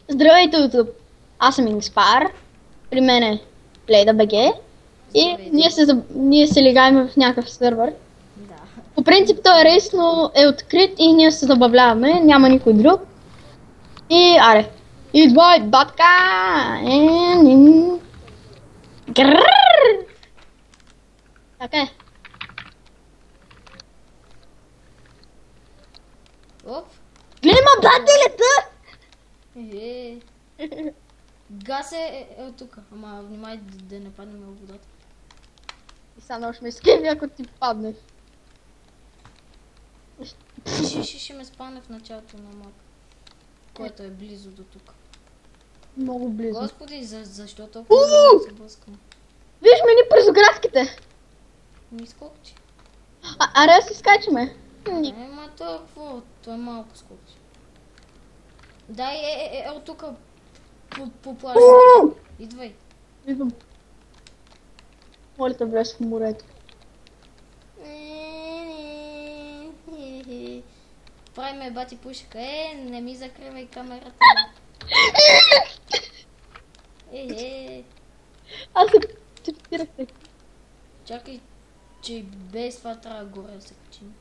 Здравейте, YouTube! Аз съм Inspire, при мен е PlayDBG и ние се легаем в някакъв сервер. Да. По принцип той е рейс, но е открит и ние се забавляваме, няма никой друг. И аре, идвай, батка! Грррррр! Така е. Оп. Гледай ма, бателята! Газ е от тук, ама внимай да не паднем в водата. И сега много ще ме скеви, ако ти паднеш. Ще ме спане в началото на мап, който е близо до тук. Много близо. Господи, защо толкова много се блъскам? Виж ме ни през оградките! Ми скокчи. Аре, си скачаме. Ма толкова, то е малко скокчи. Дай от тук по плажа. Идвай. Идвам. Моля те, влез в морето. Прави ме бати пушка. Не ми закривай камерата. Аз се чертирах те. Чакай, че без това трябва горе да се качим.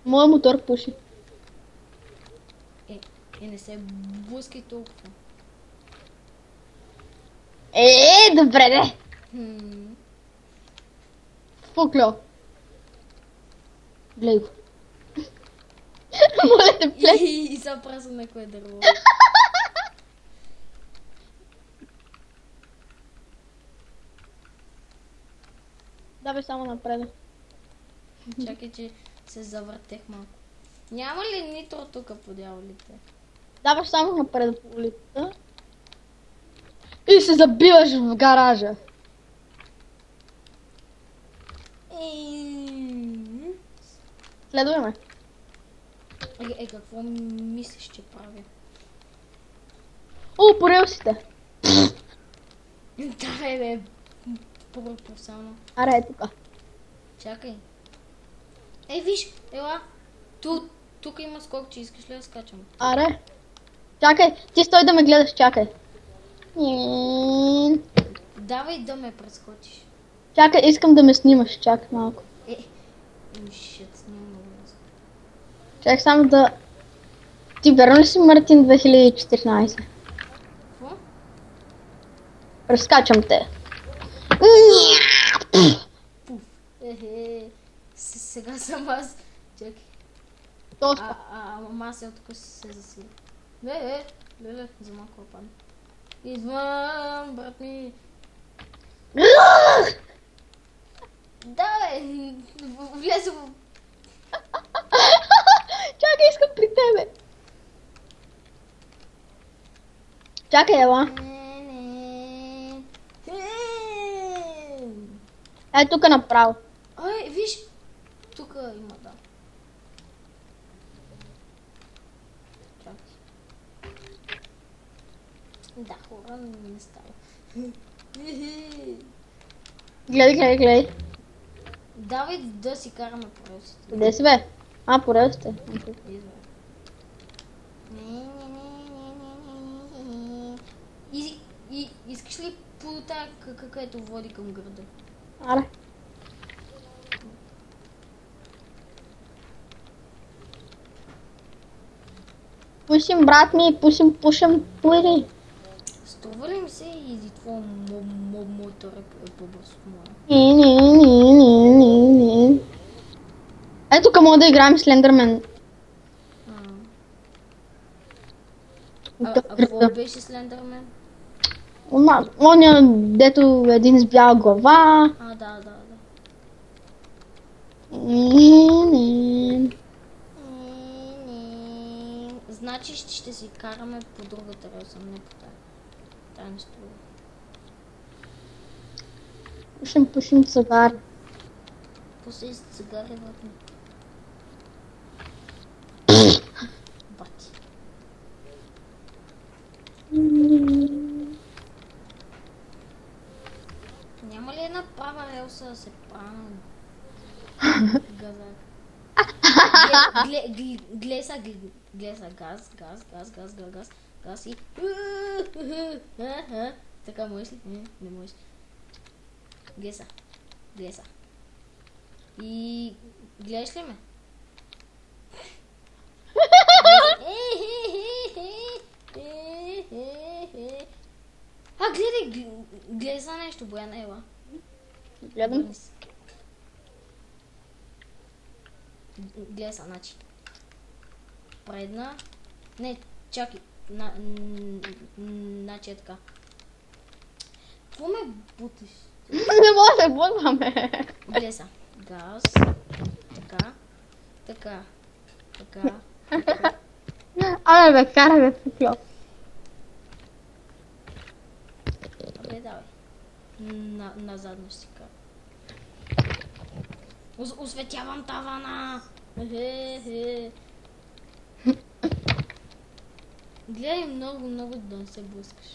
Моя мотор пуши. Не се блъскай толкова. Добре, де. Какво? Глей го. Моля те, плей. И са праса на кое дърво. Да бе, само напред. Чакай, че се завъртех малко. Няма ли нитро тук по дяволите? Даваш само напред по улицата. И се забиваш в гаража. Следвай ме. Какво мислиш, че правя? О, по релсите. Да, бе, професионално. Аре, е тука. Чакай. Виж, ела. Тук има скок, че искаш ли да скачам? Аре. Чакай, ти стой да ме гледаш, чакай. Давай да ме прескочиш. Чакай, искам да ме снимаш, чакай малко. Шит, снимам го. Чакай само да... Ти верно ли си Мартин 2014? Какво? Разкачам те. Пуф. Сега съм аз. Чакай. Тоска. Ама аз тук се засили. Леле, за малко падна. Идвам, брат ми. Да, бе, влезе в... Чакай, искам при тебе. Чакай, ела. Тук направо. Виж, тук има, да. Да, хора, не става. Гледай. Давай да си караме по релсите. Къде си, бе? По релсите. Искаш ли плута, където води към града? Аре. Пушим, брат ми, пушим, плири. Струва ли ми се и твой мотор е по-бърз от моя? Ето тук мога да играем Слендърмен. Какво беше Слендърмен? Оня, дето един с бяла глава. Да. Значи ще си караме по другата релса, не по тая. Тая не струва. Пушим цигар. Пусей с цигари, брат ми. Бати. Няма ли една права релса да се правим? Газак. Гледай са газ. Гаси. Така можеш ли? Не можеш. Глеса. Глеса. И гледаш ли ме? Гледай, гледай за нещо, Бояна, ела. Гледам. Гледай са, значи. Предна. Не, чакай. Значи е така. Какво ме бутиш? Не може да бутваме. Гледай са. Газ. Така. Така. Така. Абе, бе, карай, бе, Фикио. Абе, давай. Назадно ще си кара. Осветявам тавана! Гледай много да не се блъскаш.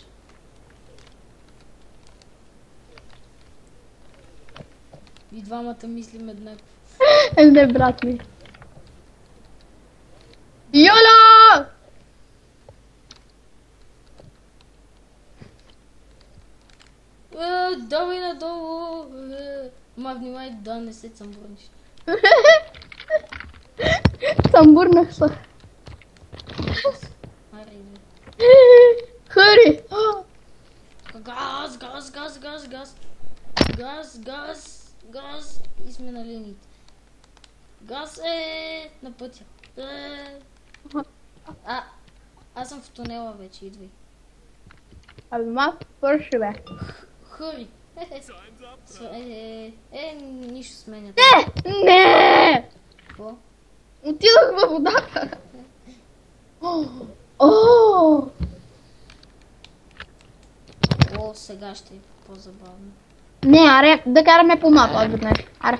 И двамата мислим еднакво. Не, брат ми. Йола! Давай надолу! Ма внимай да не се цъмбурниш. Самбурнах се. Аре, иди. Хъри! Газ! Газ! И сме на линиите. Газ на пътя. Аз съм в тунела вече, идвай. Абе, малко свърши, бе. Хъри. Нищо сменят. Не! Какво? Отидох във водата. О! Сега ще е по-забавно. Не, аре, да караме по мапа отведнъж. Аре.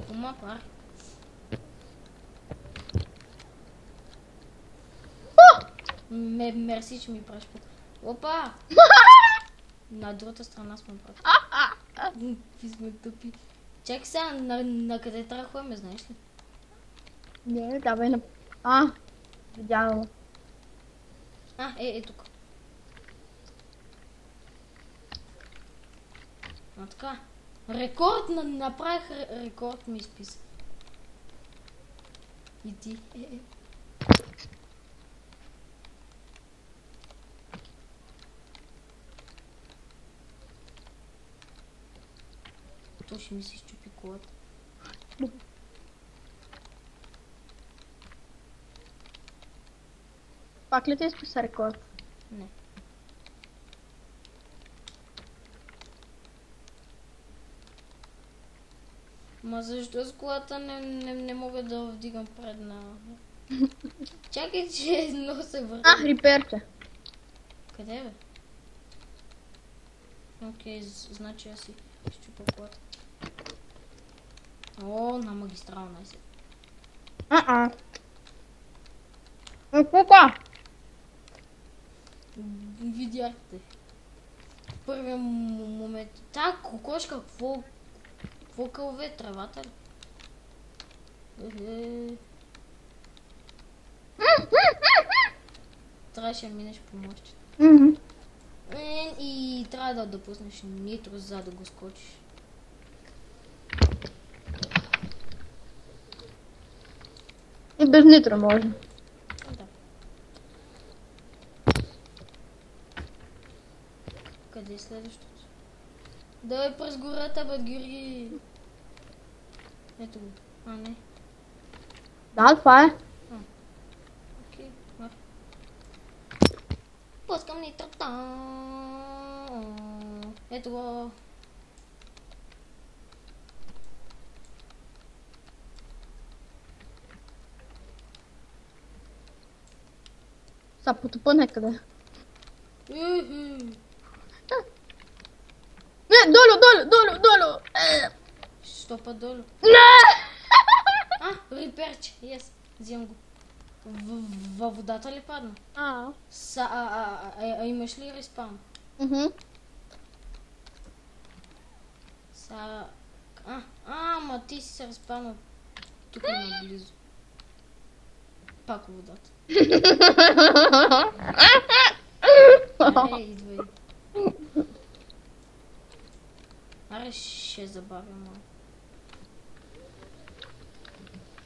По мапа, аре. Мерси, че ми правиш по... Опа! На другата страна сме, брат. Какви сме тъпи. Чакай сега, на къде трябва да ходим, знаеш ли? Не, давай на... Видяла. Е тук. Така. Рекорд, направих рекорд, ми изписа. И ти. То ще ми се изчупи колата. Пак ли ти изписа рекорд? Не. Ма защо с колата не мога да вдигам предна? Чакай, че едно се върти. Риперче. Къде бе? Окей, значи аз си изчупа колата. На магистрална си. Какво? Видяхте. В първия момент. Та кокошка, какво кълве? Тревата ли? Трябваше да минеш по мощите. И трябва да допуснеш нитро, за да го скочиш. И без нитро може. Да. Къде е следващото? Да е през гората, Бадгири. Ето го. Не. Да, това е. Окей. Пускам нитрата. Ето го. Са потопа някъде. Не, долу! Що па долу? Не! Риперче, взем го. Във водата ли падна? Имаш ли респаун? Ма ти си се респаунал тук наблизо. Пак във водата. Аре, идвай. Аре, ще забавя малко.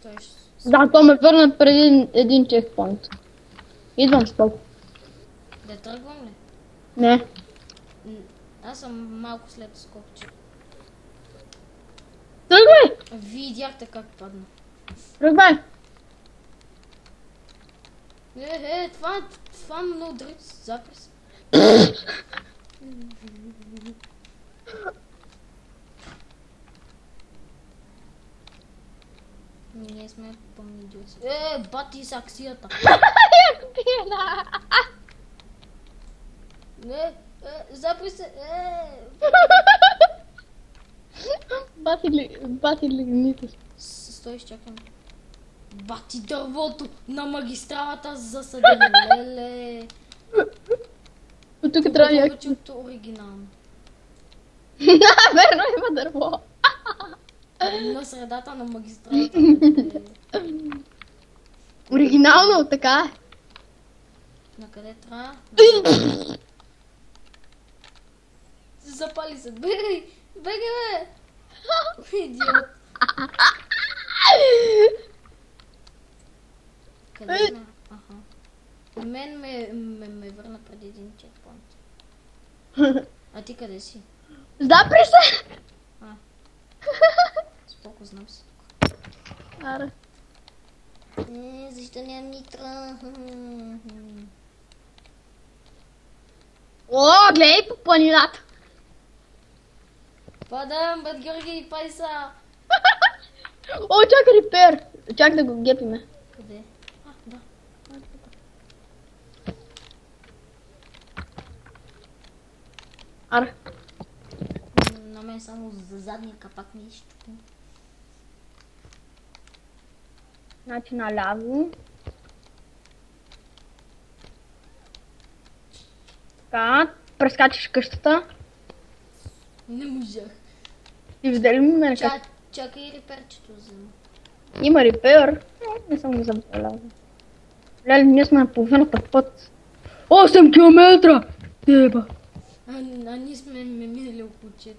Той ще... Да, то ме върна преди един чекпоинт. Идвам стоп. Да тръгвам ли? Не. Аз съм малко след скокче. Тръгвай! Видяхте как падна. Тръгвай! Това много дръц, запри се. Ние сме пълни идиоти. Бати с акцията. Запри се. Бати ли гните? Стой, изчакам. Бати дървото на магистралата засадено. Леле. От тук трябва някакво. Повече от оригинално. Верно има дърво. На средата на магистралата. Оригинално, така е. На къде трябва? Запали се. Бегай! Бегай, бе! Идиот. Къде сме? Аха. Мен ме върна преди един чекпоинт. А ти къде си? Запри се! Споко, знам се. Аре. Защо нямам нитра? О, гледай по планината. Падам, бед Георги и Пайса. О, чакай репер. Чак да го гепиме. Къде? Да. Аре. На мен само за задния капак нищо. Значи наляво. Така, прескачаш къщата. Не можах. И видели ли мен как? Чакай реперчето взема. Има репер. Не съм го забравял. Леле, ние сме на половината път. 8 километра! Деба. А ние сме минали около 4.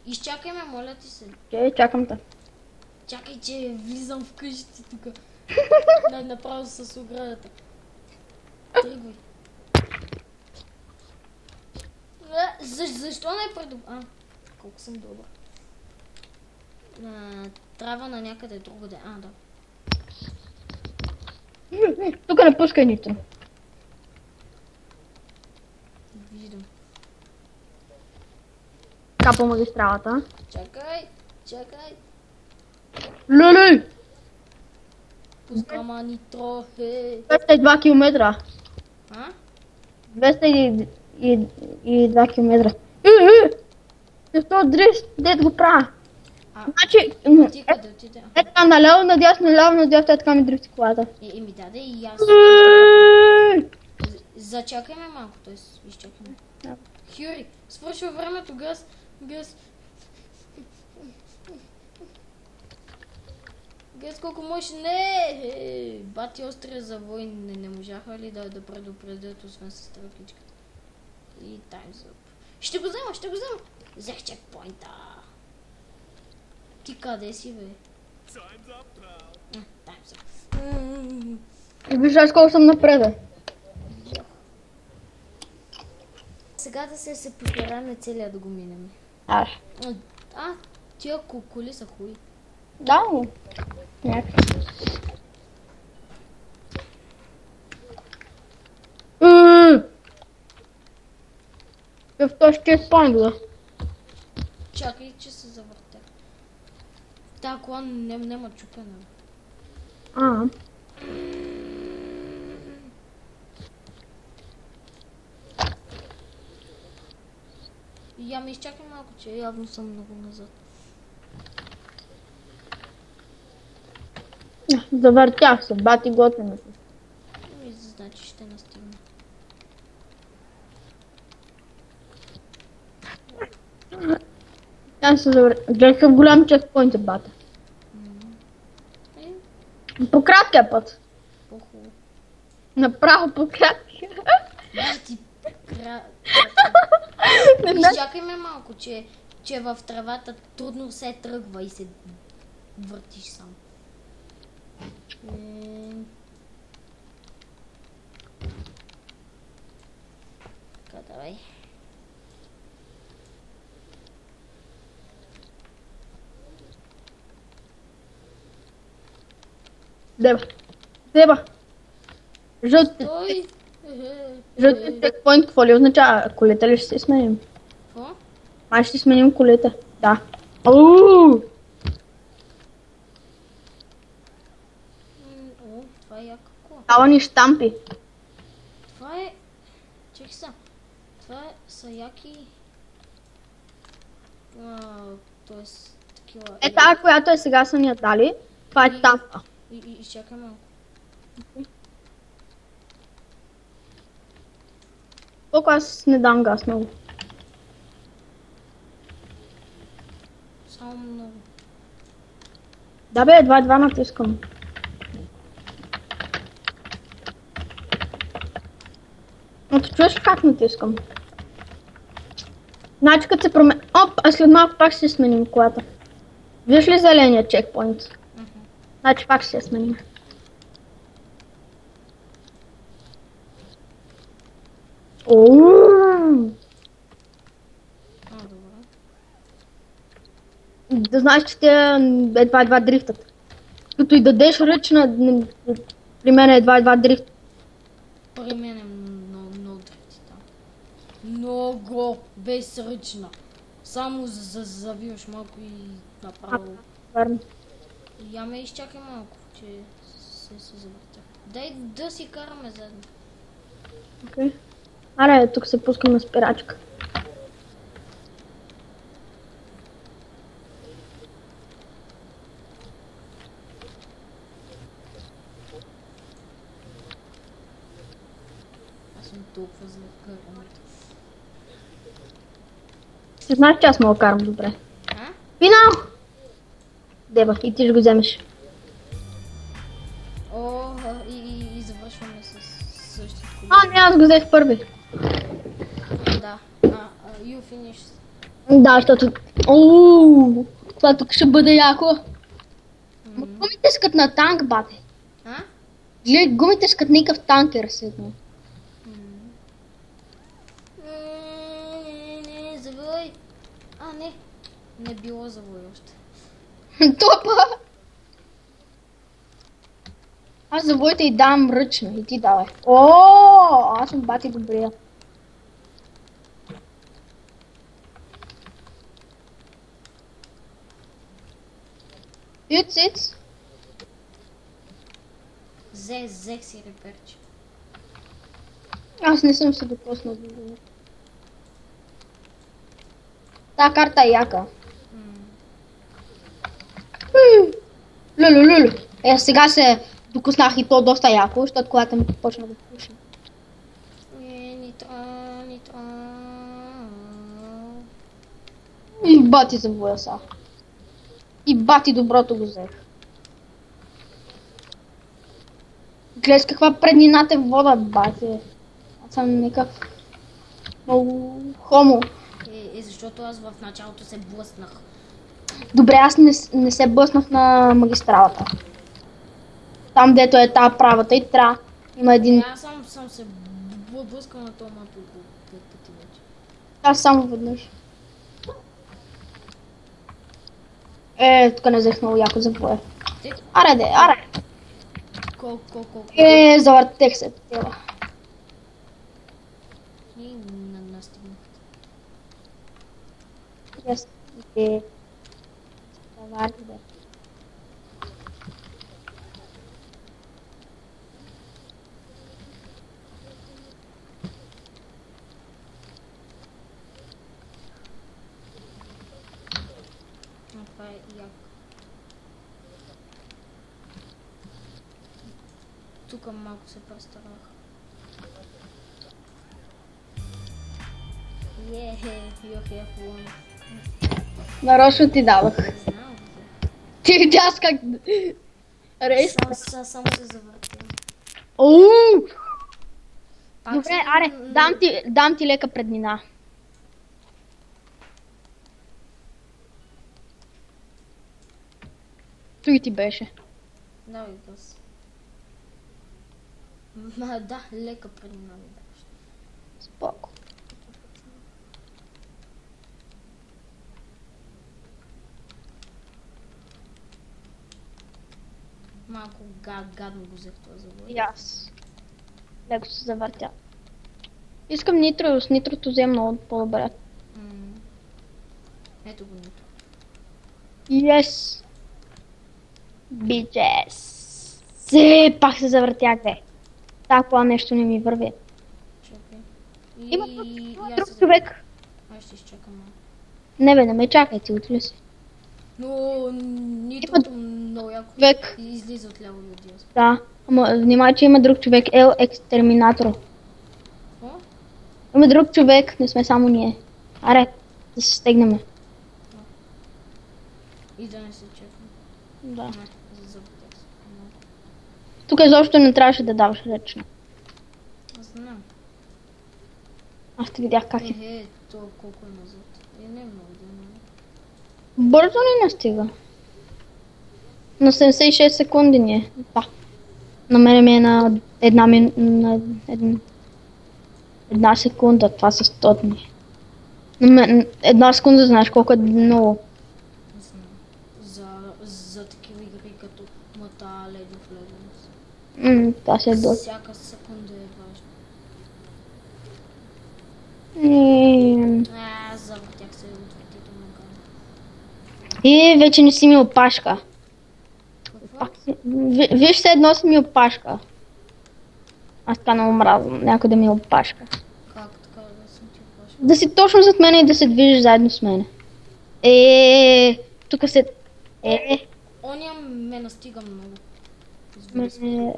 Изчакай ме, моля ти се. Окей, чакам те. Чакай, че влизам в къщи тук. Направо с оградата. Тръгвай. Защо не предупредя? Колко съм добър. Трябва на някъде другаде. Да. Тук не пускай нито. Виждам. Така по магистралата. Чакай. Леле! Пускама нитро, 202 километра. 202 километра. Защо дрифт? Дед го правя. Значи, ти къде отиде? е така наляво, надясно, е така ми дрифти колата. Ми даде и аз. Зачакай ме малко, т.е. изчакай ме. Хюри, свършва времето, газ. Газ колко можеш? Не! Бати острия завой, не можаха ли да предупредят, освен с стрелкичката? И таймс up. Ще го взема! Взех чекпоинта! Ти къде си, бе? Таймс up. Виж аз колко съм напред. Сега да се постараме целия да го минем. Тия коли са хуи. Да, някакви. В този чекпоинт, да. Чакай, че се завъртя. Та кола нема чупена. Я ме изчакай малко, че явно съм много назад. Завъртях се, бати готвено. Значи ще настигна. Аз се завъртях. Гледах голям чекпоинт, бата. По краткия път. По-хубаво. Направо по крак. Ти Не знам. изчакай ме малко, че в тревата трудно се тръгва и се въртиш сам. Така, давай. Деба. Жълтите Той... чекпоинт, какво ли означава? Колета ли ще се сменим? Какво? Май ще сменим колета. Да. Ооо! О, това е яка кола. Дава ни щампи. Това е... Чекай са. Това са яки... т.е. такива... Е тази, която е сега са ни я дали. Това е тампа. И чакай малко. Колко аз не дам газ много. Само много. Да бе, едва натискам. Но ти чуеш как натискам? Значи като се променя... Оп, а след малко пак ще сменим колата. Виж ли зеления чекпоинт? Значи пак ще сменим. Ооо! Добре. Да знаеш, че те едва дрифтат. Като и дадеш ръчна, при мен едва дрифт. При мен е много дрифти там. Много безръчна. Само завиваш малко и направо. Вярно. Я ме изчакай малко, че се завъртя. Дай да си караме заедно. Окей. Аре, тук се пускам на спирачка. Аз съм толкова за карането. Ти знаеш, че аз мога да карам добре. А? Финал! Деба, и ти ще го вземеш. О, и завършваме с същите коли. Не, аз го взех първи. Да. You finish. Да, защото... Ооо, това тук ще бъде яко. Ма гумите скат на танк, бате. А? Гледай, гумите скат някакъв танкер седно. Не, завой. Не. Не било завой още. Топа! Аз завоите и дам ръчно, и ти давай. Аз съм бати добрия. Юциц? Взех си реперче. Аз не съм се докоснал до него. Та карта е яка. Лулу. Сега се докоснах и то доста яко, защото колата ми почна да пуши. Нитро. И бати завоя са. И бати доброто го взех. Гледай с каква преднина те водят, бати. Аз съм някакъв много хомо. Защото аз в началото се блъснах. Добре, аз не се блъснах на магистралата. Там, дето е тази правата и трябва. Има един... Аз съм се блъскал на този мапа 5 пъти вече. Аз само веднъж. Тук не взех много яко завоя. Аре. Колко? Завъртех се тела. И настигнах. Yes. Давай, да. Това е яко. Тук малко се престарах. You have won. Нарочно ти дадох. Не знам. Ти аз как... Рейс. Само се завъртям. Добре, си- аре, дам ти лека преднина. Той ти беше. Давай газ. Ма да, лека преди нами беше. Споко. Малко гадно го взех това завой. И аз. Леко се завъртя. Искам нитро, с нитрото взема много по-добре. Ето го нито. Yes! Bitches! Пак се завъртях, бе. Такова нещо не ми върви. Чакай. Има аз друг се човек. Аз ще изчакам малко. Не бе, не ме чакай, ти отли си. Но нито много яко Човек. излиза от ляво и от дясно. Да. Ама внимай, че има друг човек. Екстерминатор. Какво? Има друг човек, не сме само ние. Аре, да се стегнем. И да не се чакам. Да. Не, забутях се. Тук изобщо не трябваше да даваш ръчно. Аз знам. Аз те видях как е. То колко е назад. Не е много да е. Бързо ли не стига? На 76 секунди ни е. Да. На мене ми е на една секунда. Това са стотни. Една секунда знаеш колко е много. Не знам. За такива игри като Мата, League of Legends. Това ще е доста. Всяка секунда е важна. Завъртях се отвратително гадно. И вече не си ми опашка. Какво? Виж се едно си ми опашка. Аз така много мразвам някой да ми опашка. Как така да съм ти опашка? Да си точно зад мене и да се движиш заедно с мене. Тук се... Оня ме настига много.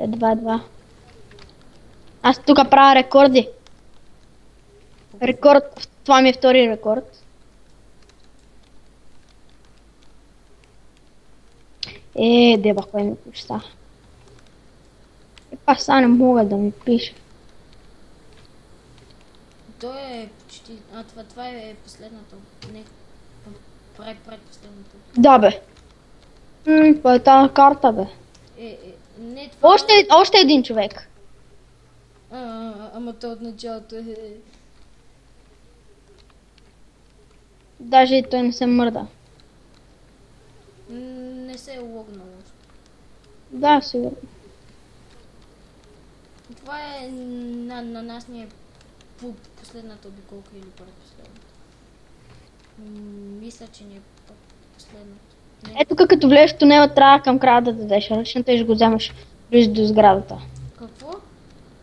Едва. Аз тук правя рекорди. Рекорд, това ми е втори рекорд. Деба, кой ми пуща. Пак сега не мога да ми пише. То е почти... това е последната. Не. Предпоследната. Да, бе. Това е тази карта, бе. Не това... Още един човек. Ама то от началото е... Даже и той не се мърда. Не се е логнал. Да, сигурно. Това е на нас ни е последната обиколка или предпоследната. Мисля, че ни е последната. Ето като влезеш в тунела, трябва към края да дадеш ръчната и ще го вземаш близо до сградата. Какво?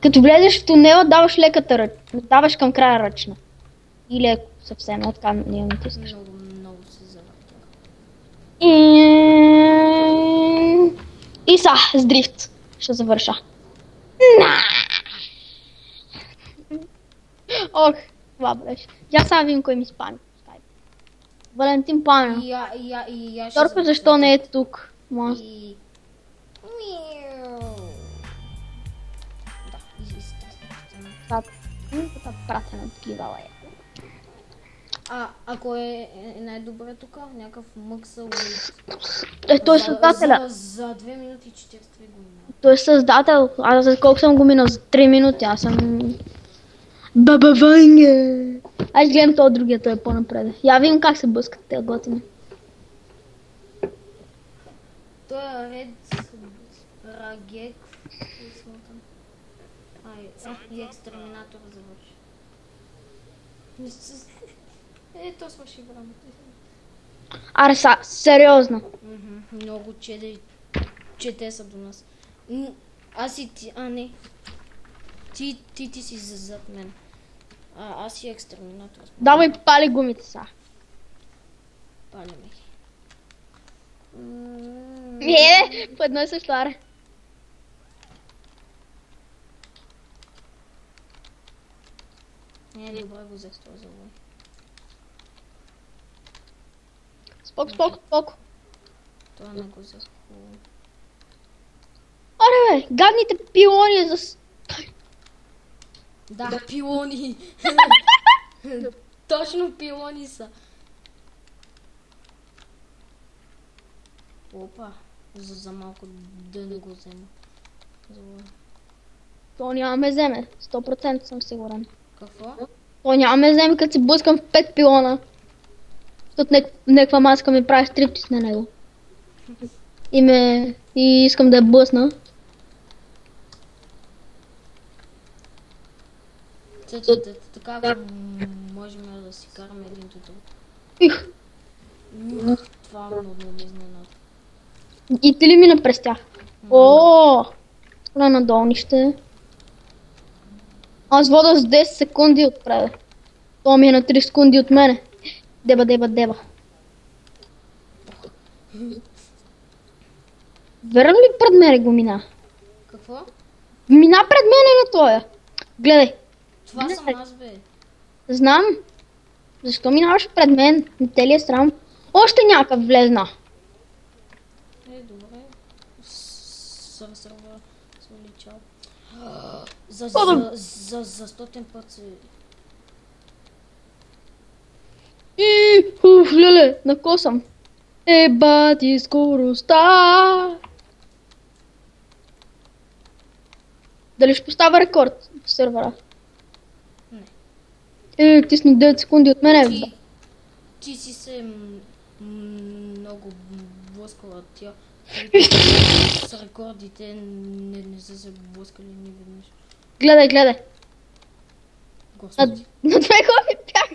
Като влезеш в тунела, даваш леката ръчна. Даваш към края ръчна. Или е съвсем така не я натискаш. Много се завъртях. И с дрифт ще завърша. Ох, това беше. Я сега видим кой ми спами. Валентин Пана. И аз ще Торко, завърша. защо не е тук? И... Миу. Да, Това пратена такива лая. Ако е най-добре тук, някакъв мъксъл Той е създателя. за 2 минути и 43 години. Той е създател. Аз за колко съм го минал? За 3 минути. Аз съм... Баба Ванга. Аз гледам този другия, той е по-напред. Я видим как се бъскат тези готини. Той е Ред Рагек. И Екстерминатор завърши. То свърши времето. Аре са, сериозно. Много чете са до нас. Аз и ти, не. Ти си зад мен. Аз и Екстерминатор. Давай пали гумите са. Палиме ги. По едно и също, аре. Добре го взех с това завой. Спок. Това не го взех хубаво. Аре бе, гадните пилони за... Да, пилони. Точно пилони са. Опа, за малко да не го взема. То няма ме вземе, 100% съм сигурен. Какво? То няма ме вземе, като си блъскам в 5 пилона. Защото някаква маска ми прави стриптиз на него. И искам да я блъсна. Така можем да си караме един до друг. Их, Това много ме изненада. и ти ли мина през тях? О, спра на долнище. Аз вода с 10 секунди отпред. Това ми е на 3 секунди от мене. Деба. Верно ли пред мене го мина? Какво? Мина пред мене на тоя. Гледай. Това съм аз, бе. Знам. Защо минаваш пред мен? Не те ли е срам? Още някакъв влезна. Добре. Сърва се уличал. За 100 път се... Леле, накосам. Бати скоростта. Дали ще поставя рекорд в сервера? Не. Ти си на 9 секунди от мене. Ти си се много блъскала тя. С рекордите не са се блъскали ни веднъж. Гледай. Господи. На 2 хоби бях.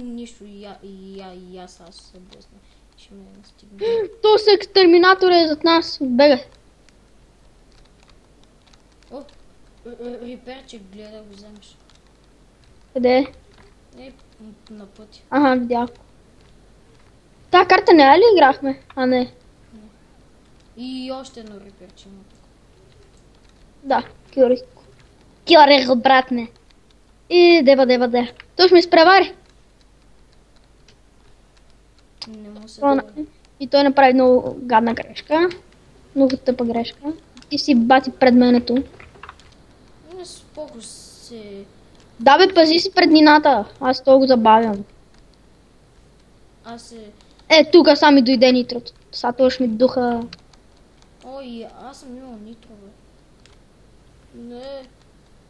Нищо, и аз се блъсна. Ще ме настигне. То с екстерминатора е зад нас. Бегай. О, реперче, гледай го вземеш. Къде е? На пътя. Ага, видях. Та карта не е ли играхме? А не. И още едно реперче има тук. Да, Кюрик, братне. И деба. Той ще ме изпревари. Не му се дава. И той направи много гадна грешка. Много тъпа грешка. Ти си бати пред менето. Не споко се... Да бе, пази си преднината. Аз то го забавям. Аз се... Тук сами дойде нитрото. Сега то ще ми духа. Ой, аз съм имал нитро, бе.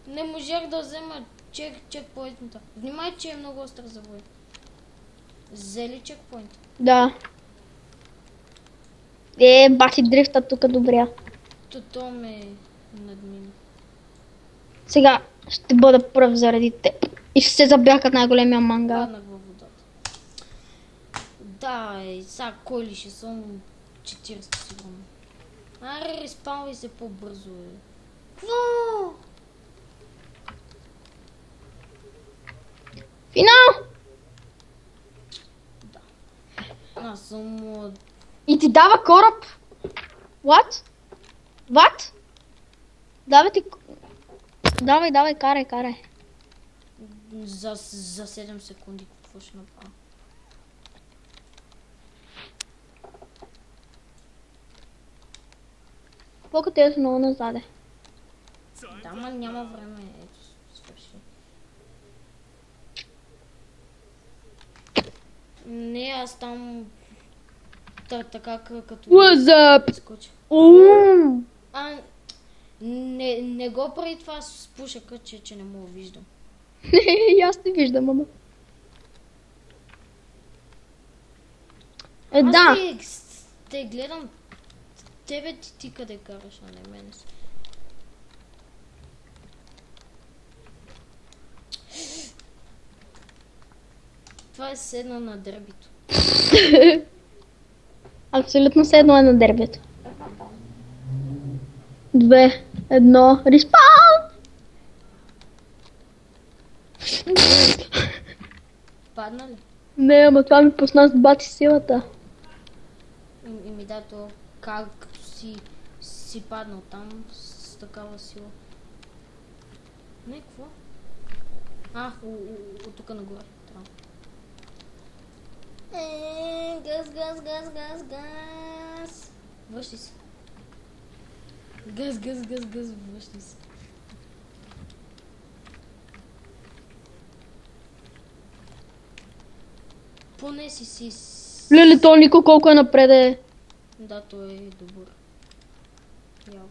Не можах да взема чекпоинта. Внимай, че е много остър завой. Взели чекпоинт? Да. Бати дрифта тук добря. То ме надмина. Сега ще бъда пръв заради теб. И ще се забякат най-големия мангал. Паднах във водата. Да, сега кой ли ще съм 40 сигурно. Аре, респаунвай се по-бързо, бе. Какво? Финал! Да. Аз съм... И ти дава кораб. What? Давай, карай. За 7 секунди какво ще направя? Колко те са много назаде. Да, ма няма време. Ето, свърши. Не, аз там... Така като... What's up? Скоча. Ooh. Не го прави това с пушека, че не мога виждам. И аз те виждам, мама. Да. Аз те гледам тебе ти къде караш, а не мене си. Това е седна на дербито. Абсолютно седно е на дербито. 2, 1, респаун! Падна ли? Не, ама това ми пусна с бати силата. И ми да то като си паднал там с такава сила. Не, какво? От тук нагоре. Газ. Връщи се. Газ, връщи се. поне си... Леле, то Нико колко е напред е. Да, той е добър. Явно.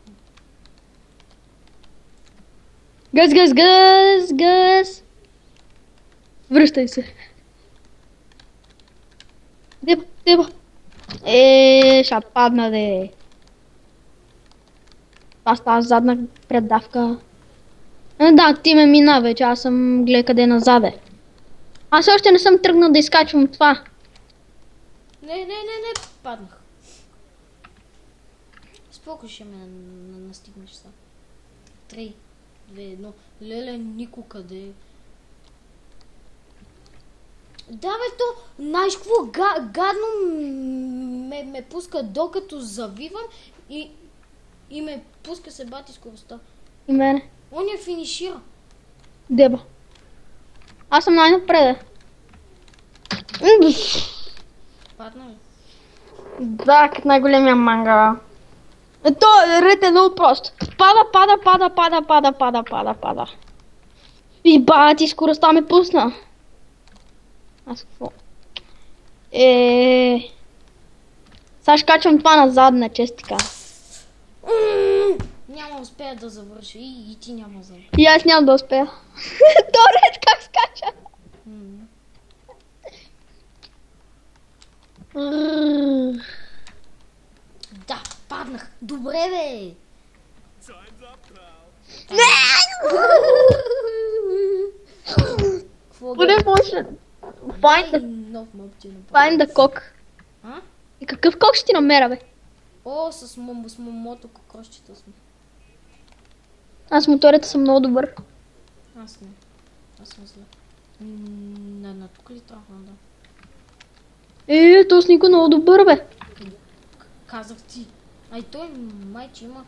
Гъс! Връщай се. Деба. Ще падна де. Това става задна предавка. Да, ти ме мина вече, аз съм гледа къде назаде. Аз още не съм тръгнал да изкачвам това. Не, паднах. Споко ще ме настигнеш сега. 3, 2, 1. Леле, Нико къде е? Да бе, то, знаеш какво, гадно ме пуска докато завивам и ме пуска се бати скоростта. И мене. Он я финишира. Деба. Аз съм най-напред. Падна ли? Да, като най-големия мангала. То ред е много прост. Пада. И бати, скоростта ме пусна. Аз какво? Сега ще качвам това назад на честика. Няма успея да завърша и ти няма да завърша. И аз няма да успея. То ред как скача? Да, паднах. Добре бе. Поне може. Нов моб ти направи. Find the cock. А? И какъв кок ще ти намеря, бе? О, с мото кокошчета сме. Аз моторите съм много добър. Аз не. Аз съм зле. На тук ли трябва да? То с Нико много добър, бе. Казах ти. Ай той майче има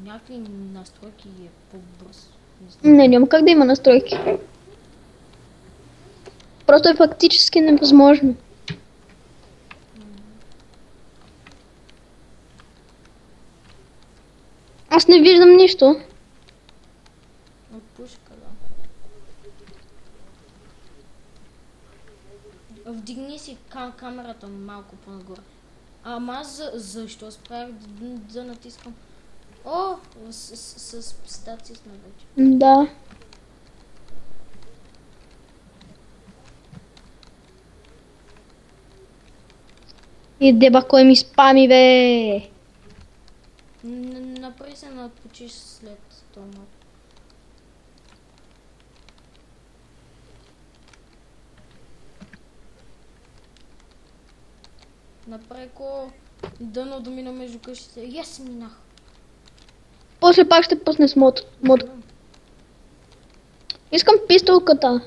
някакви настройки и е по-бърз. Не, няма как да има настройки. Просто е фактически невъзможно. Аз не виждам нищо. От пушка, да. Вдигни си камерата малко по-нагоре. Ама аз защо справих да натискам? О, с пистаци сме вече. Да. И деба кой ми спами, бе. Направи се на отпочиш след това. Напреко дъно да мина между къщите. Yes, минах. После пак ще пусне с мод. Искам пистолката.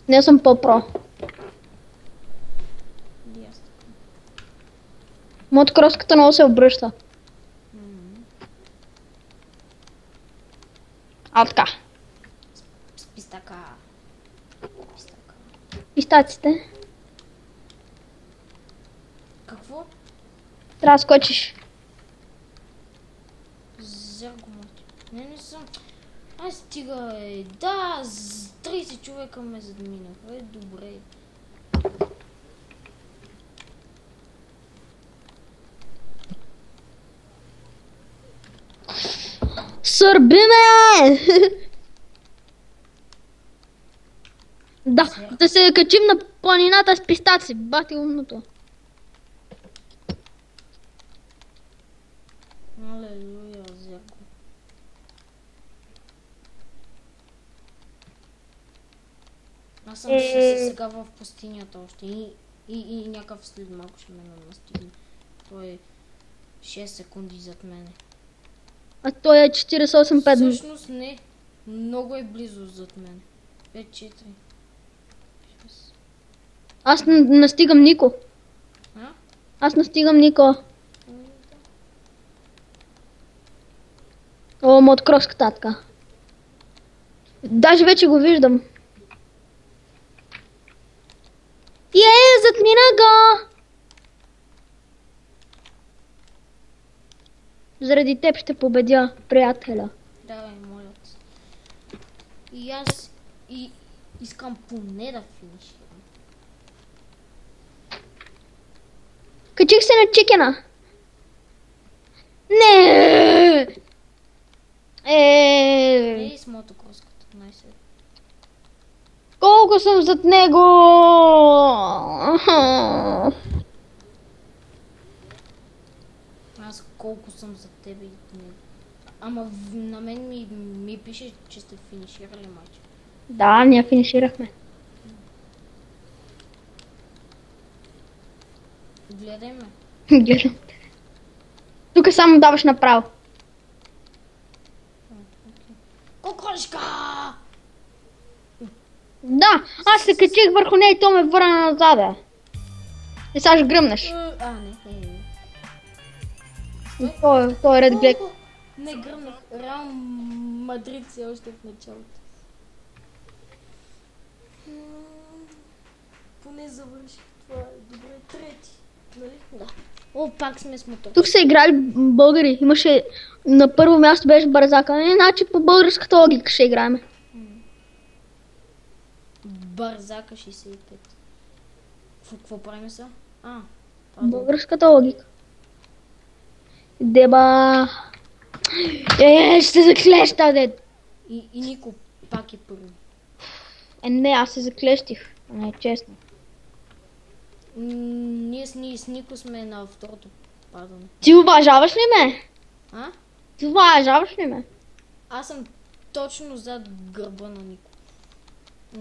Не съм по-про. Yes. Мотокроската много се обръща. А така. Пистака. Пистаците. Какво? Трябва да скочиш. Зергомот. Не съм. Ай стига е. Да, 30 човека ме задминаха. Добре. Сърби ме! Да се качим на планината с пистаци. Бати умното. Алелуя, зерго. Аз съм сега в пустинята още и някакъв след малко ще ме настигне. Той е 6 секунди зад мене. А той е 48-5. Всъщност не, много е близо зад мене. 5-4. Аз настигам Нико. А? Аз настигам Нико. О, мотокроска татка. Даже вече го виждам. Затмина го! Заради теб ще победя, приятеля. Давай, моля ти. И аз искам поне да финиширам. Качих се на чикена. Не! Ей, с мотокроската. Най-се. Колко съм зад него! Аз колко съм за тебе и не. Ама на мен ми пише, че сте финиширали матча. Да, ние финиширахме. Гледай ме. Гледам. Тук само даваш направо. Кокошка! Да, аз се качих върху нея и то ме върна назад. И сега ще гръмнеш. Не. Той е ред глед. Не гръмнах. Реал Мадрид все още в началото. Поне завърших. Това е добре. Трети. Нали? Да. О, пак сме с мотор. Тук са играли българи. Имаше на първо място беше Бързака. Иначе по българската логика ще играем. Бързака 65. Какво правим сега? Българската логика. Деба. Ще се заклеща, дед. И Нико пак е първи. Не, аз се заклещих. Не, честно. Ние с Нико сме на второто падане. Ти уважаваш ли ме? А? Ти уважаваш ли ме? Аз съм точно зад гърба на Нико.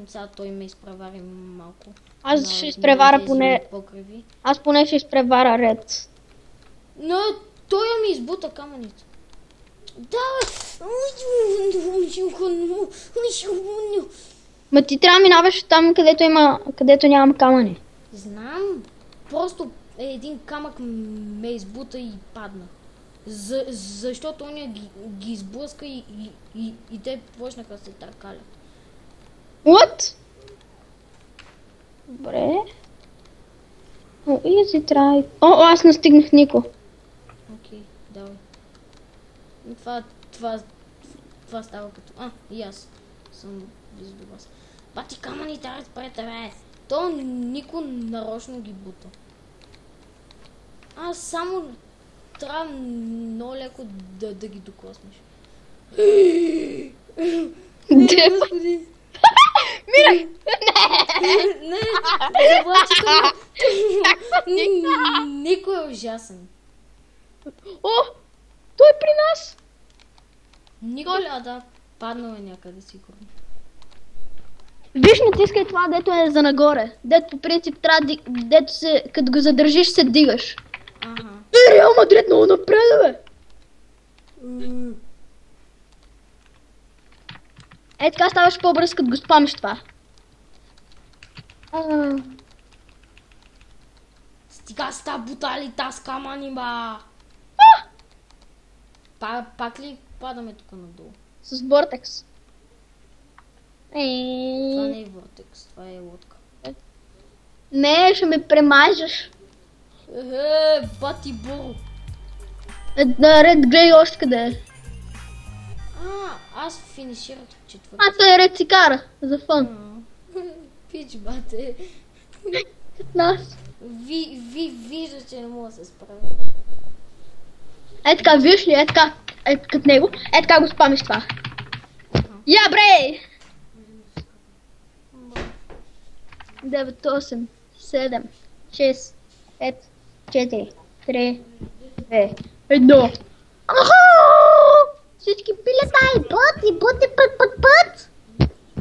Сега той ме изпревари малко. Аз ще изпревара тези поне. покриви. Аз поне ще изпревара ред. Но той ми избута камъните. Да, Ма ти трябва да минаваш там, където нямам камъни. знам. Просто един камък ме избута и падна. Защото он ги изблъска и те почнаха да се търкалят. What? Добре. О, easy try. О, аз настигнах Нико. Окей, давай. Това става като... и аз съм близо до вас. Бати камъните пред тебе. То Нико нарочно ги бута. Аз само трябва много леко да ги докоснеш. Господи! Мирай! Не, заплачи Нико е ужасен. О, той е при нас. Нико ли? Да, паднал е някъде сигурно. Виж, натискай това, дето е за нагоре. Дето по принцип трябва дето се, като го задържиш, се дигаш. Ага. Реал Мадрид много напред, бе. Така ставаш по-бърз, като го спамиш това. Стига с та бутали, с камъни, ба! Пак ли падаме тук надолу? С Вортекс. Това не е Вортекс, това е лодка. Не, ще ме премажеш. Бати Боро. Ред, гледай още къде е. Аз финиширах четвърта. Той е ред си кара, за фън. Пич, бате. Като нас. Вижда, че не мога да се справя. Така, виж ли, така, като него, така го спамиш това. Я, бре! 9, 8, 7, 6, 5, 4, 3, 2, 1. Всички пилета и боти, път.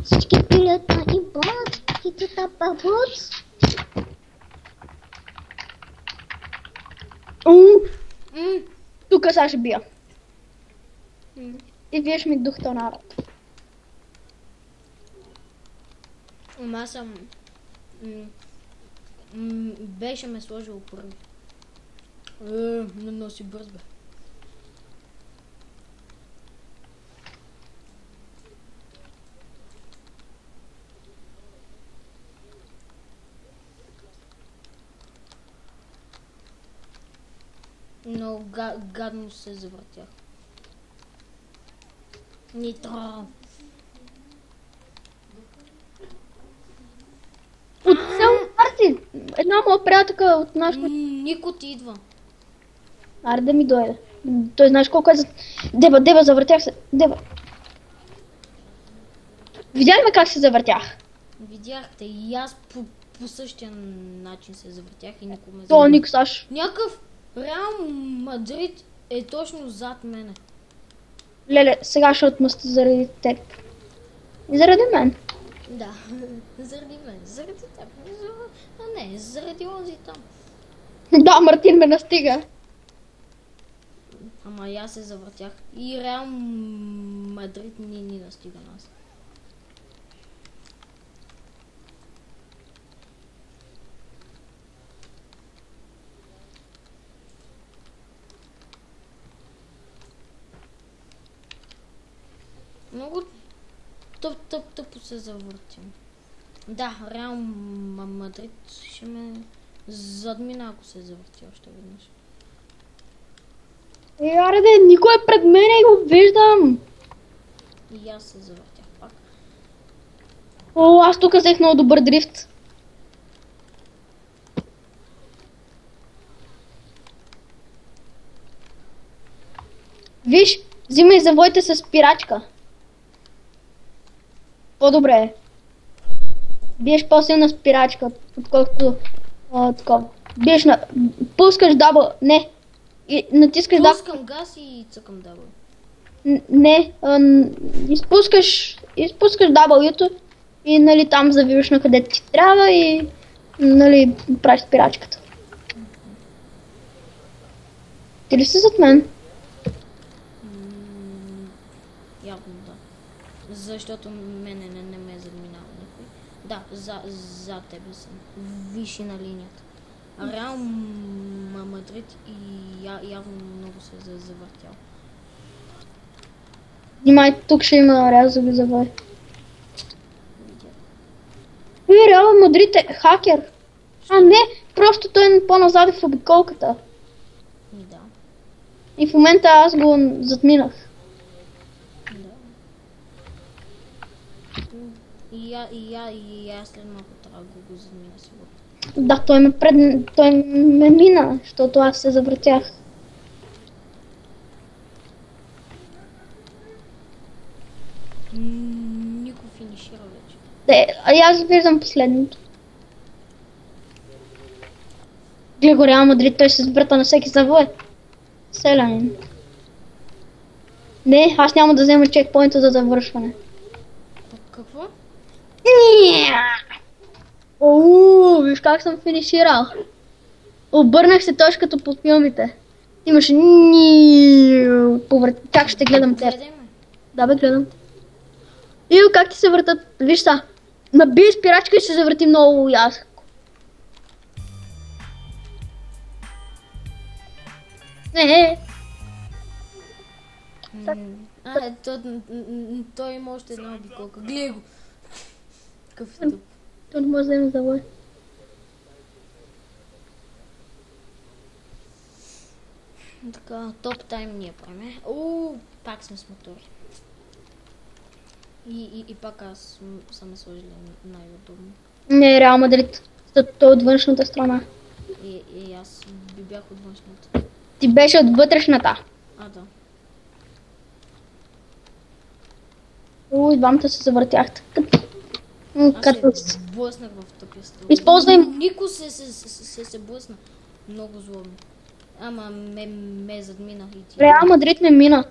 Всички пилета и боти, път. Тук сега ще бия. И виж ми духта на рад. Аз съм... беше ме сложил първи. Не носи бърз, бе. Много гадно се завъртях. Нитро! От цел парти Една моя приятелка от нашата... Нико ти идва. Аре да ми дойде. Той знаеш колко е за... Дева, завъртях се. Дева. Видя ли ме как се завъртях? Видяхте и аз по същия начин се завъртях и никой ме То, завъртя. Ник Саш. Някакъв Реал Мадрид е точно зад мене. Леле, сега ще отмъсти заради теб. И заради мен. Да, заради мен, заради теб. А не, заради онзи там. Да, Мартин ме настига. Ама и аз се завъртях. И Реал Мадрид ни настига нас. Много тъпо се завъртим. Да, Реал Мадрид ще ме задмина, ако се завърти още веднъж. Аре де, никой е пред мене и го виждам. И аз се завъртях пак. О, аз тук взех много добър дрифт. Виж, взимай завойте с спирачка. По-добре е. Биеш по-силна спирачка, отколкото такова. Биеш на... Пускаш дабъл, не. И натискаш дабъл. Пускам газ и цъкам дабъл. Не, изпускаш W-то и нали там завиваш на където ти трябва и нали правиш спирачката. Ти ли си зад мен? Явно да. Защото мене не ме е задминава никой. Да, за тебе съм. Виши на линията. Реал Мадрид и явно много се е завъртял. Внимай, тук ще има рязови завой. Реал Мадрид е хакер. А не, просто той е по-назад в обиколката. Да. И в момента аз го затминах. Да. И аз след малко трябва да го задмина сигурно. Да, той ме мина, защото аз се завъртях. Никой финишира вече. А аз виждам последното. Гледай го, Реал Мадрид, той се сбърта на всеки завой. Селянин. Не, аз няма да взема чекпоинта за завършване. Какво? Виж как съм финиширал. Обърнах се точно като по филмите. Имаше Чак ще гледам теб. Гледай ме. Да бе, гледам. Ио, как ти се въртат? Виж са. Наби спирачка и се завърти много ясно. Не. Той има още една обиколка. Гледай го. Какъв е тук? Той не може да вземе завой. Така, топ тайм ние правим. Пак сме с мотори. И пак аз съм сложил най-удобно. Не, Реал Мадрид. Той от външната страна. И аз бях от външната. Ти беше от вътрешната. Да. Двамата се завъртяхте. Аз се блъснах в тъпия стълб. Използвай... Нико се блъсна. Много злобно. Ама ме задмина и ти. Реал Мадрид ме мина.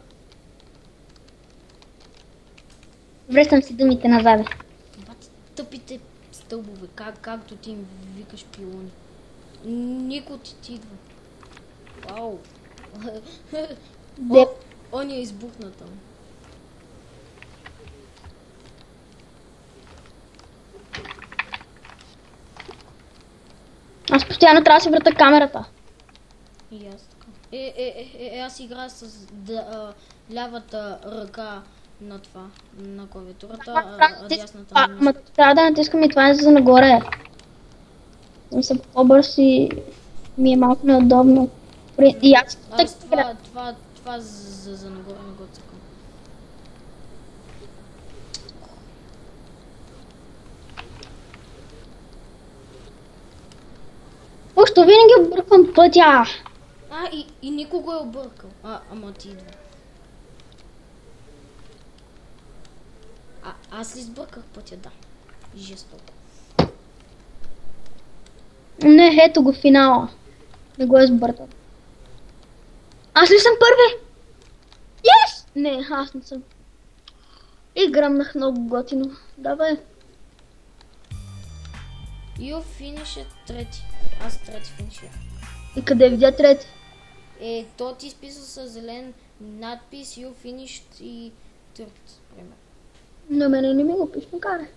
Връщам си думите назад. Бати тъпите стълбове, както ти им викаш пилони. Нико ти идва. Вау. Он е избухна там. Аз постоянно трябва да си върта камерата. И аз така. Аз играя с лявата ръка на това, на клавиатурата, а дясната на Ама трябва да натискам и това е за нагоре. Не съм по-бърз и ми е малко неудобно. И аз това за нагоре не го цъкам. Още винаги обърквам пътя. И никого е объркал. Ама ти идва. Аз ли сбърках пътя? Да. Жестоко. Не, ето го финала. Не го е сбъркал. Аз ли съм първи? Yes! Не, аз не съм. И гръмнах много готино. Давай. You finish трети. Аз трети финиширах. И къде видя трети? То ти изписа с зелен надпис You finished и third, пример. На мене не ми го пише, каре.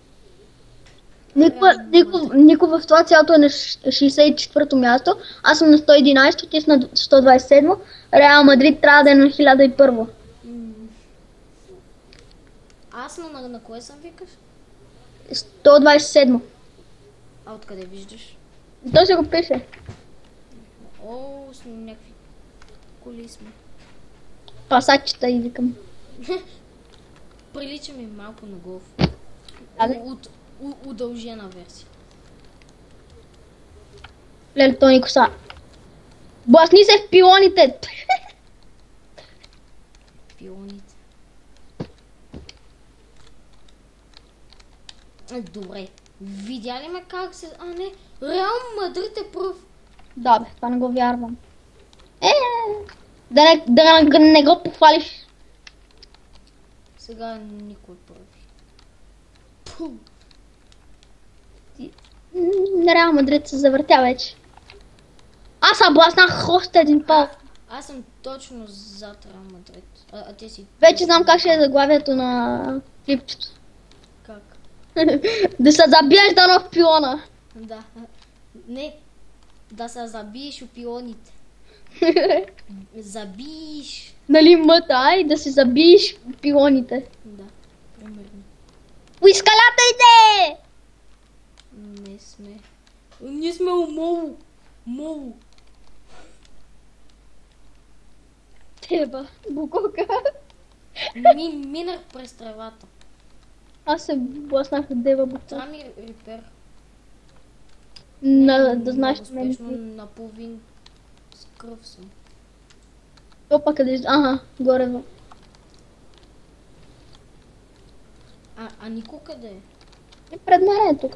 Нико в това цялото е на 64-то място. Аз съм на 111, ти си на 127. Реал Мадрид трябва да е на 1001. Аз на кое съм викаш? 127. А откъде виждаш? Той се го пише. С някакви коли сме. Пасачета и викам. Прилича ми малко на голф. Да. Удължена версия. Леле, Тони коса. Бласни се в пилоните! Пилоните. Добре. Видя ли ме как се... не. Реал Мадрид е пръв. Да, бе, това не го вярвам. Да не го похвалиш. Сега никой първи. Реал Мадрид се завъртя вече. Аз бласнах още един пал. Аз съм точно зад Реал Мадрид. А ти си... Вече знам как ще е заглавието на клипчето. Как? Да се забиеш дано в пилона. Да. Не. Да се забиеш у пилоните. Забиеш. Нали мъта, и да се забиеш в пилоните. Да, примерно. Уискалятайте! Не сме. Ние сме у Моло. Моло. Теба, букока. Минах през тревата. Аз се бласнах от дева букта. Това ми репер. Да знаеш, че мен... Успешно наполовин с кръв съм. Опа, къде... Ага, горе. А Нико къде е? И пред мен е тук.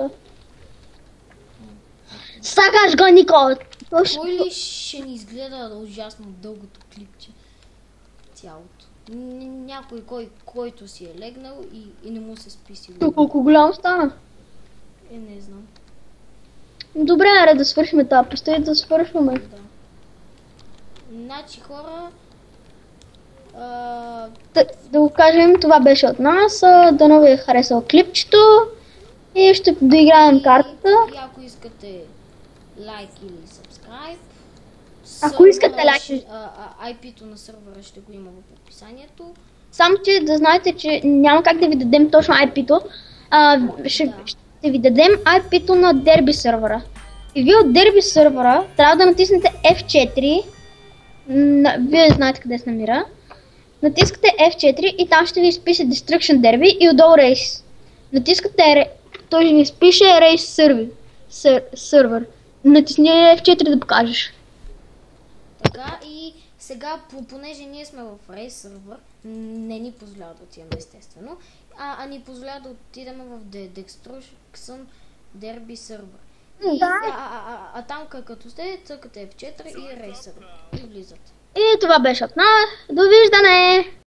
Сакаш го, Нико! Кой ли ще ни изгледа ужасно дългото клипче? Цялото. Някой, който си е легнал и не му се списи. Тук колко голям стана. Не знам. Добре, аре да свършим това. Предстои да свършваме. Да. Значи хора... Да го кажем, това беше от нас. Дано ви е харесало клипчето. И ще доиграем картата. И ако искате лайк или subscribe. Ако искате лайк... IP-то на сървъра ще го има в описанието. Само че да знаете, че няма как да ви дадем точно IP-то. Ще ви дадем IP-то на Derby сървъра. И вие от Derby сървъра трябва да натиснете F4. Вие знаете къде се намира. Натискате F4 и там ще ви изпише Destruction Derby и отдолу Race. Натискате, той ще ви изпише Race Server. Натисни F4 да покажеш. Така и сега, понеже ние сме в Race сервер, не ни позволява да отидем естествено, а ни позволява да отидем в Destruction Derby сервер. А там като сте, цъкате F4 и Race сервер и влизате. И това беше от нас. Довиждане!